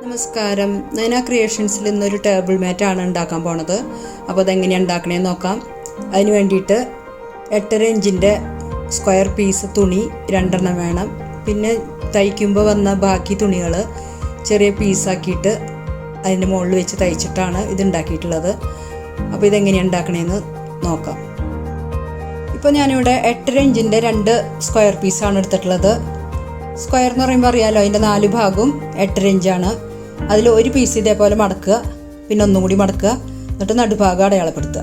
നമസ്കാരം. നൈന ക്രിയേഷൻസിൽ ഇന്നൊരു ടേബിൾ മാറ്റാണ് ഉണ്ടാക്കാൻ പോണത്. അപ്പോൾ അതെങ്ങനെയാണ് ഉണ്ടാക്കണേന്ന് നോക്കാം. അതിന് വേണ്ടിയിട്ട് 8.5 ഇഞ്ചിൻ്റെ സ്ക്വയർ പീസ് തുണി 2 വേണം. പിന്നെ തയ്ക്കുമ്പോൾ വന്ന ബാക്കി തുണികൾ ചെറിയ പീസാക്കിയിട്ട് അതിൻ്റെ മുകളിൽ വെച്ച് തയ്ച്ചിട്ടാണ് ഇത് ഉണ്ടാക്കിയിട്ടുള്ളത്. അപ്പോൾ ഇതെങ്ങനെയാണ് ഉണ്ടാക്കണേന്ന് നോക്കാം. ഇപ്പോൾ ഞാനിവിടെ 8.5 ഇഞ്ചിൻ്റെ 2 സ്ക്വയർ പീസാണ് എടുത്തിട്ടുള്ളത്. സ്ക്വയർ എന്ന് പറയുമ്പോൾ അറിയാമല്ലോ, അതിൻ്റെ 4 ഭാഗവും 8.5 ഇഞ്ചാണ്. അതിൽ ഒരു പീസ് ഇതേപോലെ മടക്കുക, പിന്നെ ഒന്നും കൂടി മടക്കുക, എന്നിട്ട് നടുഭാഗം അടയാളപ്പെടുത്തുക.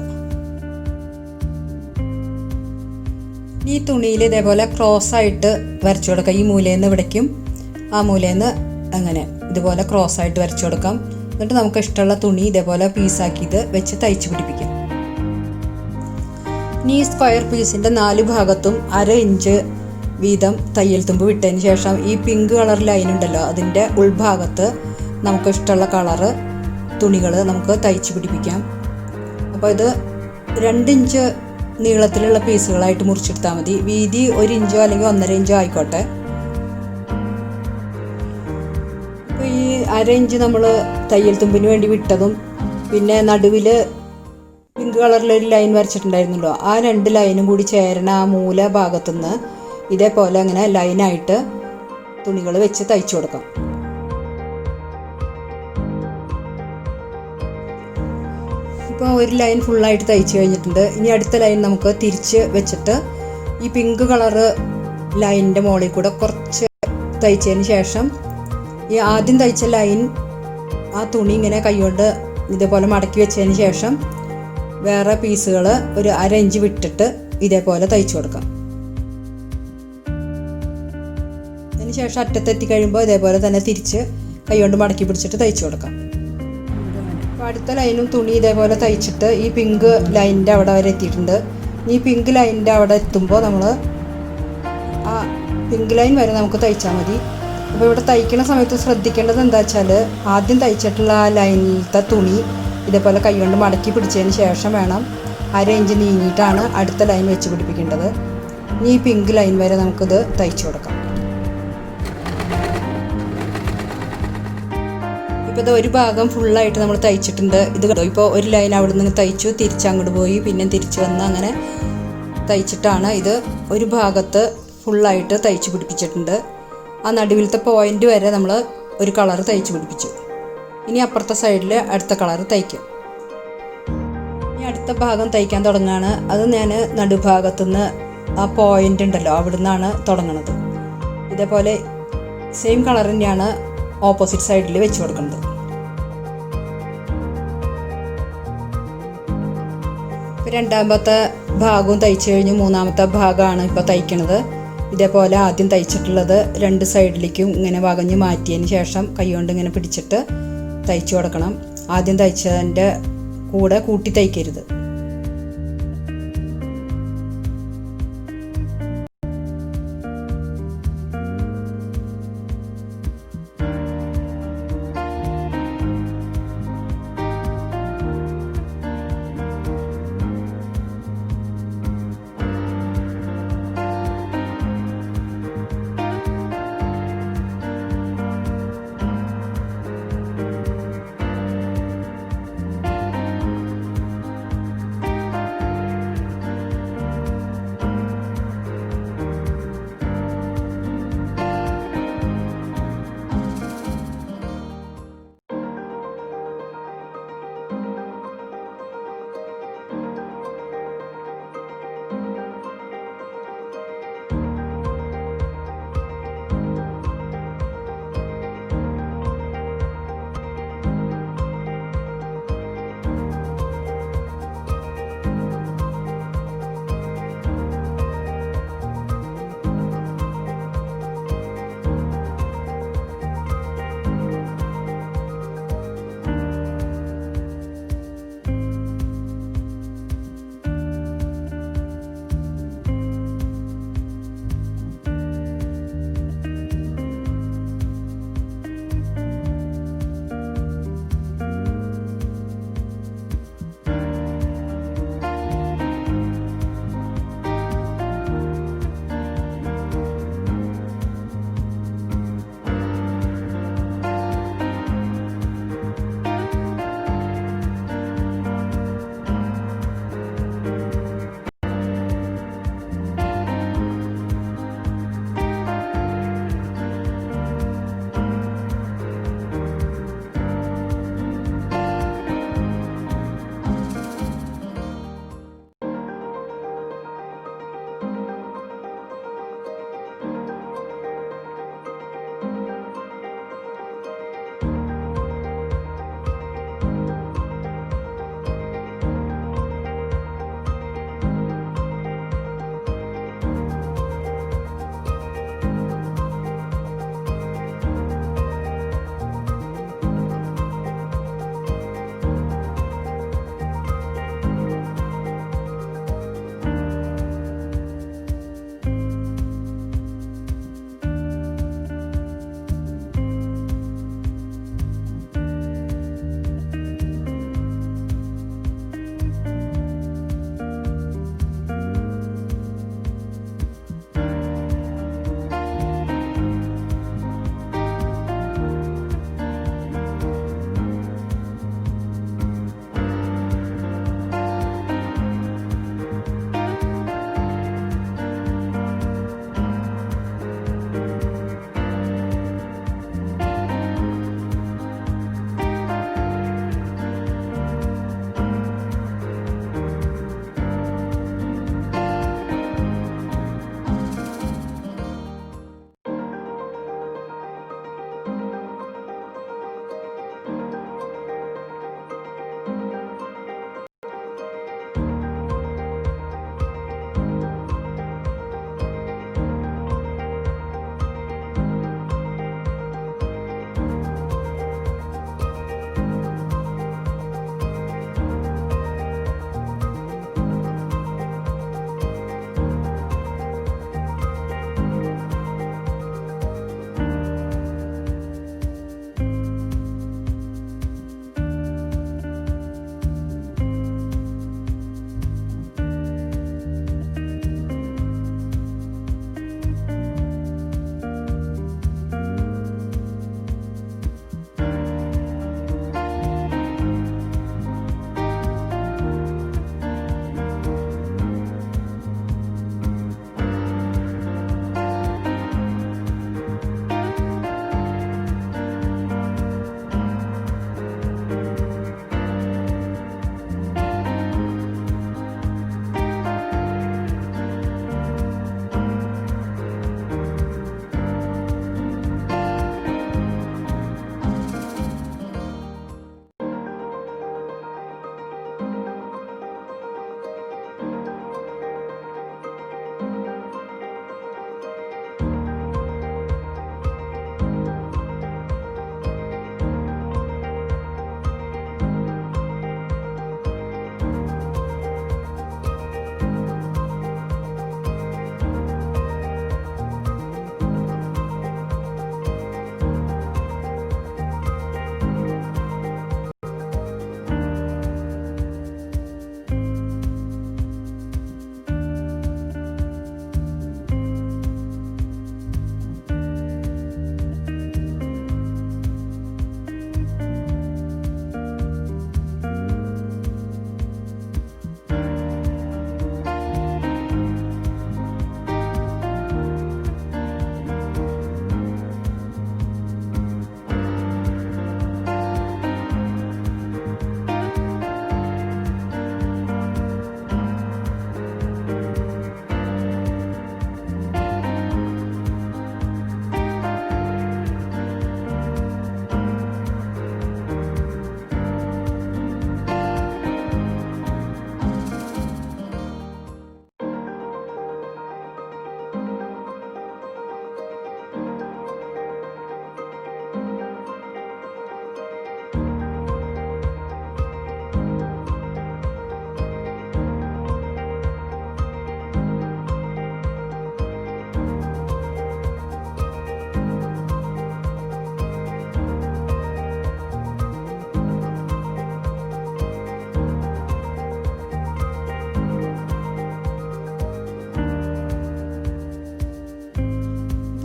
ഈ തുണിയിൽ ഇതേപോലെ ക്രോസായിട്ട് വരച്ചു കൊടുക്കാം. ഈ മൂലയിൽ നിന്ന് ഇവിടേക്കും ആ മൂലയിൽ നിന്ന് അങ്ങനെ ഇതുപോലെ ക്രോസായിട്ട് വരച്ചു കൊടുക്കാം. എന്നിട്ട് നമുക്ക് ഇഷ്ടമുള്ള തുണി ഇതേപോലെ പീസാക്കിയത് വെച്ച് തയ്ച്ച് പിടിപ്പിക്കാം. ഇനി ഈ സ്ക്വയർ പീസിൻ്റെ 4 ഭാഗത്തും 1/2 ഇഞ്ച് വീതം തയ്യൽ തുമ്പ് വിട്ടതിന് ശേഷം ഈ പിങ്ക് കളർ ലൈൻ ഉണ്ടല്ലോ, അതിൻ്റെ ഉൾഭാഗത്ത് നമുക്ക് ഇഷ്ടമുള്ള കളറ് തുണികൾ നമുക്ക് തയ്ച്ച് പിടിപ്പിക്കാം. അപ്പോൾ ഇത് 2 ഇഞ്ച് നീളത്തിലുള്ള പീസുകളായിട്ട് മുറിച്ചെടുത്താൽ മതി. വീതി 1 ഇഞ്ചോ അല്ലെങ്കിൽ 1.5 ഇഞ്ചോ ആയിക്കോട്ടെ. അപ്പോൾ ഈ 1/2 ഇഞ്ച് നമ്മൾ തയ്യൽ തുമ്പിന് വേണ്ടി വിട്ടതും പിന്നെ നടുവിൽ പിങ്ക് കളറിലൊരു ലൈൻ വരച്ചിട്ടുണ്ടായിരുന്നല്ലോ, ആ 2 ലൈനും കൂടി ചേരണ ആ മൂല ഭാഗത്തുനിന്ന് ഇതേപോലെ അങ്ങനെ ലൈനായിട്ട് തുണികൾ വെച്ച് തയ്ച്ചു കൊടുക്കാം. ഇപ്പോൾ ഒരു ലൈൻ ഫുള്ളായിട്ട് തയ്ച്ച് കഴിഞ്ഞിട്ടുണ്ട്. ഇനി അടുത്ത ലൈൻ നമുക്ക് തിരിച്ച് വെച്ചിട്ട് ഈ പിങ്ക് കളറ് ലൈനിൻ്റെ മുകളിൽ കൂടെ കുറച്ച് തയ്ച്ചതിന് ശേഷം ഈ ആദ്യം തയ്ച്ച ലൈൻ ആ തുണി ഇങ്ങനെ കൈകൊണ്ട് ഇതേപോലെ മടക്കി വെച്ചതിന് ശേഷം വേറെ പീസുകൾ ഒരു 1/2 ഇഞ്ച് വിട്ടിട്ട് ഇതേപോലെ തയ്ച്ചു കൊടുക്കാം. അതിന് ശേഷം അറ്റത്തെത്തി കഴിയുമ്പോൾ ഇതേപോലെ തന്നെ തിരിച്ച് കൈകൊണ്ട് മടക്കി പിടിച്ചിട്ട് തയ്ച്ചു കൊടുക്കാം. അപ്പോൾ അടുത്ത ലൈനും തുണി ഇതേപോലെ തയ്ച്ചിട്ട് ഈ പിങ്ക് ലൈനിൻ്റെ അവിടെ വരെ എത്തിയിട്ടുണ്ട്. ഈ പിങ്ക് ലൈനിൻ്റെ അവിടെ എത്തുമ്പോൾ നമ്മൾ ആ പിങ്ക് ലൈൻ വരെ നമുക്ക് തയ്ച്ചാൽ മതി. അപ്പോൾ ഇവിടെ തയ്ക്കുന്ന സമയത്ത് ശ്രദ്ധിക്കേണ്ടത് എന്താ വെച്ചാൽ, ആദ്യം തയ്ച്ചിട്ടുള്ള ആ ലൈനിലത്തെ തുണി ഇതേപോലെ കൈകൊണ്ട് മടക്കി പിടിച്ചതിന് ശേഷം വേണം 1/2 ഇഞ്ച് നീങ്ങിയിട്ടാണ് അടുത്ത ലൈൻ വെച്ച് പിടിപ്പിക്കേണ്ടത്. ഇനി ഈ പിങ്ക് ലൈൻ വരെ നമുക്കിത് തയ്ച്ചു കൊടുക്കാം. ഇപ്പോൾ ഇത് ഒരു ഭാഗം ഫുള്ളായിട്ട് നമ്മൾ തയ്ച്ചിട്ടുണ്ട്. ഇത് ഇപ്പോൾ ഒരു ലൈൻ അവിടെ നിന്ന് തയ്ച്ചു, തിരിച്ചങ്ങോട്ട് പോയി, പിന്നെ തിരിച്ച് വന്ന് അങ്ങനെ തയ്ച്ചിട്ടാണ് ഇത് ഒരു ഭാഗത്ത് ഫുള്ളായിട്ട് തയ്ച്ച് പിടിപ്പിച്ചിട്ടുണ്ട്. ആ നടുവിലത്തെ പോയിൻ്റ് വരെ നമ്മൾ ഒരു കളർ തയ്ച്ച് പിടിപ്പിച്ചു. ഇനി അപ്പുറത്തെ സൈഡിൽ അടുത്ത കളർ തയ്ക്കും. ഇനി അടുത്ത ഭാഗം തയ്ക്കാൻ തുടങ്ങുകയാണ്. അത് ഞാൻ നടുഭാഗത്തുനിന്ന് ആ പോയിൻ്റ് ഉണ്ടല്ലോ അവിടെ നിന്നാണ് തുടങ്ങുന്നത്. ഇതേപോലെ സെയിം കളർ തന്നെയാണ് ഓപ്പോസിറ്റ് സൈഡിൽ വെച്ച് കൊടുക്കുന്നത്. ഇപ്പോൾ രണ്ടാമത്തെ ഭാഗവും തയ്ച്ചു കഴിഞ്ഞ് മൂന്നാമത്തെ ഭാഗമാണ് ഇപ്പോൾ തയ്ക്കണത്. ഇതേപോലെ ആദ്യം തയ്ച്ചിട്ടുള്ളത് 2 സൈഡിലേക്കും ഇങ്ങനെ വകഞ്ഞ് മാറ്റിയതിന് ശേഷം കൈകൊണ്ട് ഇങ്ങനെ പിടിച്ചിട്ട് തയ്ച്ചു കൊടുക്കണം. ആദ്യം തയ്ച്ചതിൻ്റെ കൂടെ കൂട്ടി തയ്ക്കരുത്.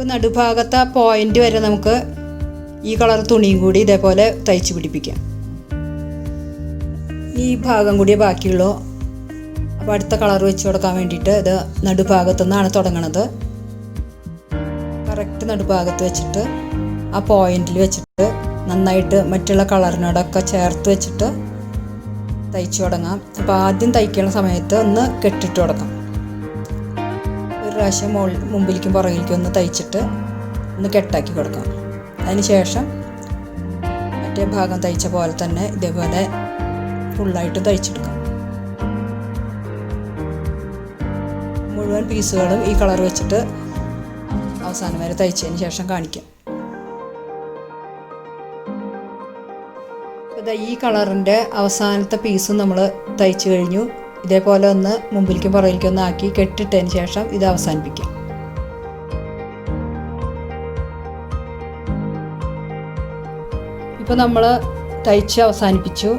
നടുഭാഗത്തെ പോയിന്റ് വരെ നമുക്ക് ഈ കളർ തുണിയും കൂടി ഇതേപോലെ തയ്ച്ച് പിടിപ്പിക്കാം. ഈ ഭാഗം കൂടിയേ ബാക്കിയുള്ളൂ. അപ്പോൾ അടുത്ത കളർ വെച്ച് കൊടുക്കാൻ വേണ്ടിയിട്ട് ഇത് നടുഭാഗത്തു നിന്നാണ് തുടങ്ങണത്. കറക്റ്റ് നടുഭാഗത്ത് വെച്ചിട്ട് ആ പോയിന്റിൽ വെച്ചിട്ട് നന്നായിട്ട് മറ്റുള്ള കളറിനോടൊക്കെ ചേർത്ത് വെച്ചിട്ട് തയ്ച്ചു തുടങ്ങാം. അപ്പോൾ ആദ്യം തയ്ക്കുന്ന സമയത്ത് ഒന്ന് കെട്ടിട്ട് കൊടുക്കാം. ഒരു പ്രാവശ്യം മുമ്പിലേക്കും പുറകിലേക്കും ഒന്ന് തയ്ച്ചിട്ട് ഒന്ന് കെട്ടാക്കി കൊടുക്കാം. അതിന് ശേഷം മറ്റേ ഭാഗം തയ്ച്ച പോലെ തന്നെ ഇതേപോലെ ഫുള്ളായിട്ട് തയ്ച്ചെടുക്കാം. മുഴുവൻ പീസുകളും ഈ കളർ വെച്ചിട്ട് അവസാനം വരെ തയ്ച്ചതിന് ശേഷം കാണിക്കാം. ഈ കളറിൻ്റെ അവസാനത്തെ പീസും നമ്മൾ തയ്ച്ചു കഴിഞ്ഞു. ഇതേപോലെ ഒന്ന് മുമ്പിലേക്കും പുറകിലേക്കും ഒന്ന് ആക്കി കെട്ടിട്ടതിന് ശേഷം ഇത് അവസാനിപ്പിക്കാം. ഇപ്പോൾ നമ്മൾ തയ്ച്ച് അവസാനിപ്പിച്ചു.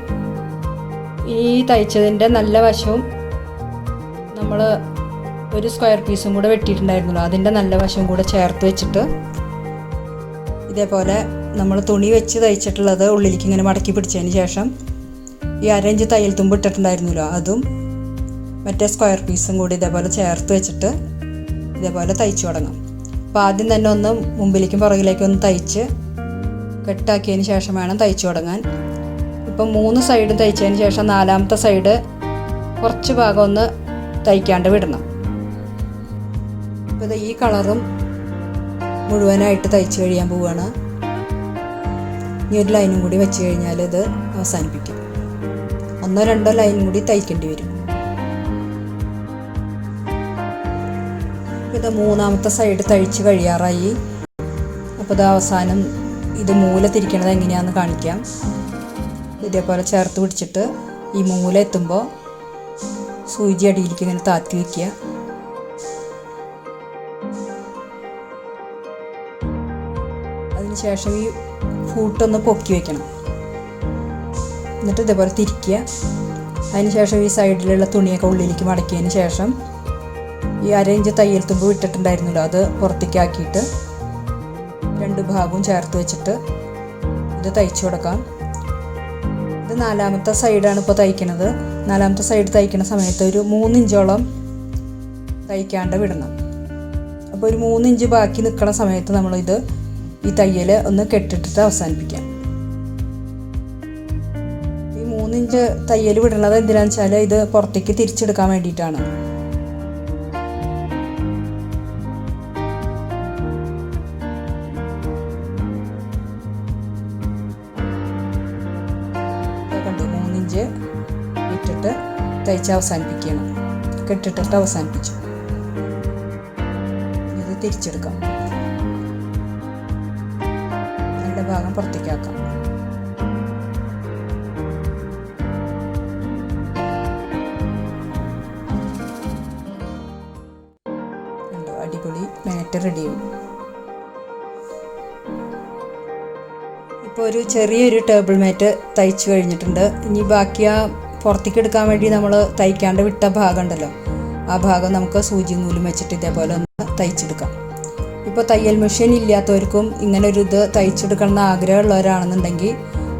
ഈ തയ്ച്ചതിൻ്റെ നല്ല വശവും നമ്മൾ ഒരു സ്ക്വയർ പീസും കൂടെ വെട്ടിയിട്ടുണ്ടായിരുന്നല്ലോ, അതിൻ്റെ നല്ല വശവും കൂടെ ചേർത്ത് വെച്ചിട്ട് ഇതേപോലെ നമ്മൾ തുണി വെച്ച് തയ്ച്ചിട്ടുള്ളത് ഉള്ളിലേക്ക് ഇങ്ങനെ മടക്കി പിടിച്ചതിന് ശേഷം ഈ 1/2 ഇഞ്ച് തയ്യൽ തുമ്പ് ഇട്ടിട്ടുണ്ടായിരുന്നല്ലോ, അതും മറ്റേ സ്ക്വയർ പീസും കൂടി ഇതേപോലെ ചേർത്ത് വെച്ചിട്ട് ഇതേപോലെ തയ്ച്ചു തുടങ്ങാം. അപ്പോൾ ആദ്യം തന്നെ ഒന്ന് മുമ്പിലേക്കും പുറകിലേക്കും ഒന്ന് തയ്ച്ച് കെട്ടാക്കിയതിന് ശേഷം വേണം തയ്ച്ചു തുടങ്ങാൻ. ഇപ്പം 3 സൈഡും തയ്ച്ചതിന് ശേഷം 4ാമത്തെ സൈഡ് കുറച്ച് ഭാഗം ഒന്ന് തയ്ക്കാണ്ട് വിടണം. അപ്പോൾ ഈ കളറും മുഴുവനായിട്ട് തയ്ച്ച് കഴിയാൻ പോവുകയാണ്. ഇനി ഒരു ലൈനും കൂടി വെച്ച് കഴിഞ്ഞാൽ ഇത് അവസാനിപ്പിക്കും. 1-2 ലൈനും കൂടി തയ്ക്കേണ്ടി വരും. ഇത് 3ാമത്തെ സൈഡ് തയ്ച്ച് കഴിയാറായി. അപ്പോൾ ഇത് അവസാനം ഇത് മൂല തിരിക്കണത് എങ്ങനെയാണെന്ന് കാണിക്കാം. ഇതേപോലെ ചേർത്ത് പിടിച്ചിട്ട് ഈ മൂല എത്തുമ്പോൾ സൂചി അടിയിലേക്ക് ഇങ്ങനെ താത്തി വയ്ക്കുക. അതിനുശേഷം ഈ ഫൂട്ടൊന്ന് പൊക്കി വയ്ക്കണം. എന്നിട്ട് ഇതേപോലെ തിരിക്കുക. അതിനുശേഷം ഈ സൈഡിലുള്ള തുണിയൊക്കെ ഉള്ളിലേക്ക് മടക്കിയതിന് ശേഷം ഈ 1/2 ഇഞ്ച് തയ്യൽ തുമ്പ് വിട്ടിട്ടുണ്ടായിരുന്നല്ലോ, അത് പുറത്തേക്കാക്കിയിട്ട് 2 ഭാഗവും ചേർത്ത് വെച്ചിട്ട് ഇത് തയ്ച്ചു കൊടുക്കാം. ഇത് 4ാമത്തെ സൈഡാണ് ഇപ്പോൾ തയ്ക്കുന്നത്. 4ാമത്തെ സൈഡ് തയ്ക്കുന്ന സമയത്ത് ഒരു 3 ഇഞ്ചോളം തയ്ക്കാണ്ട് വിടണം. അപ്പോൾ ഒരു 3 ഇഞ്ച് ബാക്കി നിൽക്കുന്ന സമയത്ത് നമ്മളിത് ഈ തയ്യൽ ഒന്ന് കെട്ടിട്ടിട്ട് അവസാനിപ്പിക്കാം. ഈ 3 ഇഞ്ച് തയ്യൽ വിടുന്നത് എന്തിനാണെന്ന് വെച്ചാൽ ഇത് പുറത്തേക്ക് തിരിച്ചെടുക്കാൻ വേണ്ടിയിട്ടാണ്. കണ്ടു, 3 ഇഞ്ച് ഇട്ടിട്ട് തയ്ച്ച് അവസാനിപ്പിക്കണം. കെട്ടിട്ടിട്ട് അവസാനിപ്പിച്ചു. ഇത് തിരിച്ചെടുക്കാം. ഭാഗം പുറത്തേക്കാക്കാം. അടിപൊളി മാറ്റ് റെഡിയാവും. ഇപ്പോൾ ഒരു ചെറിയൊരു ടേബിൾ മാറ്റ് തയ്ച്ചു കഴിഞ്ഞിട്ടുണ്ട്. ഇനി ബാക്കി ആ പുറത്തേക്ക് എടുക്കാൻ വേണ്ടി നമ്മൾ തയ്ക്കാണ്ട് വിട്ട ഭാഗം ഉണ്ടല്ലോ, ആ ഭാഗം നമുക്ക് സൂചി നൂലും വെച്ചിട്ട് ഇതേപോലെ ഒന്ന് തയ്ച്ചെടുക്കാം. ഇപ്പോൾ തയ്യൽ മെഷീൻ ഇല്ലാത്തവർക്കും ഇങ്ങനെ ഒരു ഇത് തയ്ച്ചെടുക്കണം എന്ന് ആഗ്രഹമുള്ളവരാണെന്നുണ്ടെങ്കിൽ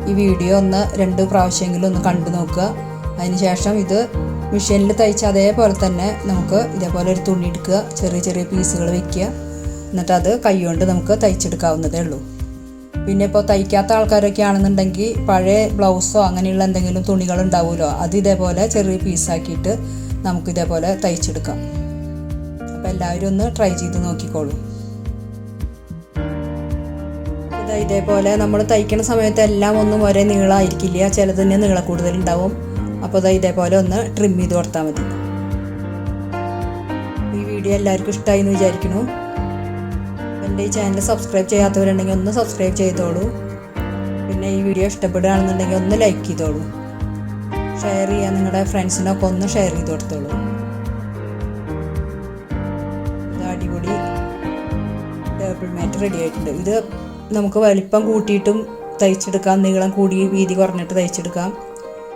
ഈ വീഡിയോ 1-2 പ്രാവശ്യമെങ്കിലും ഒന്ന് കണ്ടു നോക്കുക. അതിനുശേഷം ഇത് മെഷീനിൽ തയ്ച്ച അതേപോലെ തന്നെ നമുക്ക് ഇതേപോലെ ഒരു തുണി എടുക്കുക, ചെറിയ ചെറിയ പീസുകൾ വെക്കുക, എന്നിട്ട് അത് കൈകൊണ്ട് നമുക്ക് തയ്ച്ചെടുക്കാവുന്നതേ ഉള്ളൂ. പിന്നെ ഇപ്പോൾ തയ്ക്കാത്ത ആൾക്കാരൊക്കെ ആണെന്നുണ്ടെങ്കിൽ പഴയ ബ്ലൗസോ അങ്ങനെയുള്ള എന്തെങ്കിലും തുണികൾ ഉണ്ടാവുമല്ലോ, അത് ഇതേപോലെ ചെറിയ പീസാക്കിയിട്ട് നമുക്കിതേപോലെ തയ്ച്ചെടുക്കാം. അപ്പോൾ എല്ലാവരും ഒന്ന് ട്രൈ ചെയ്ത് നോക്കിക്കോളൂ. ഇതേപോലെ നമ്മൾ തയ്ക്കുന്ന സമയത്ത് എല്ലാം ഒന്നും ഒരേ നീളമായിരിക്കില്ല, ചിലതിന് നീളം കൂടുതലുണ്ടാവും. അപ്പോൾ ഇതേപോലെ ഒന്ന് ട്രിം ചെയ്ത് കൊടുത്താൽ മതി. ഈ വീഡിയോ എല്ലാവർക്കും ഇഷ്ടമായി എന്ന് വിചാരിക്കുന്നു. എൻ്റെ ഈ ചാനൽ സബ്സ്ക്രൈബ് ചെയ്യാത്തവരുണ്ടെങ്കിൽ ഒന്ന് സബ്സ്ക്രൈബ് ചെയ്തോളൂ. പിന്നെ ഈ വീഡിയോ ഇഷ്ടപ്പെടുകയാണെന്നുണ്ടെങ്കിൽ ഒന്ന് ലൈക്ക് ചെയ്തോളൂ. ഷെയർ ചെയ്യാൻ നിങ്ങളുടെ ഫ്രണ്ട്സിനൊക്കെ ഒന്ന് ഷെയർ ചെയ്ത് കൊടുത്തോളൂ. ഇത് അടിപൊളി ടേബിൾ മാറ്റ് റെഡി ആയിട്ടുണ്ട്. ഇത് നമുക്ക് വലിപ്പം കൂട്ടിയിട്ടും തയ്ച്ചെടുക്കാം, നീളം കൂടി വീതി കുറഞ്ഞിട്ട് തയ്ച്ചെടുക്കാം.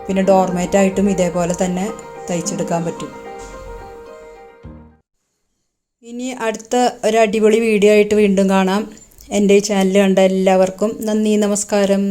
പിന്നെ ഡോർമാറ്റായിട്ടും ഇതേപോലെ തന്നെ തയ്ച്ചെടുക്കാൻ പറ്റും. ഇനി അടുത്ത ഒരു അടിപൊളി വീഡിയോ ആയിട്ട് വീണ്ടും കാണാം. എൻ്റെ ഈ ചാനൽ കണ്ട എല്ലാവർക്കും നന്ദി, നമസ്കാരം.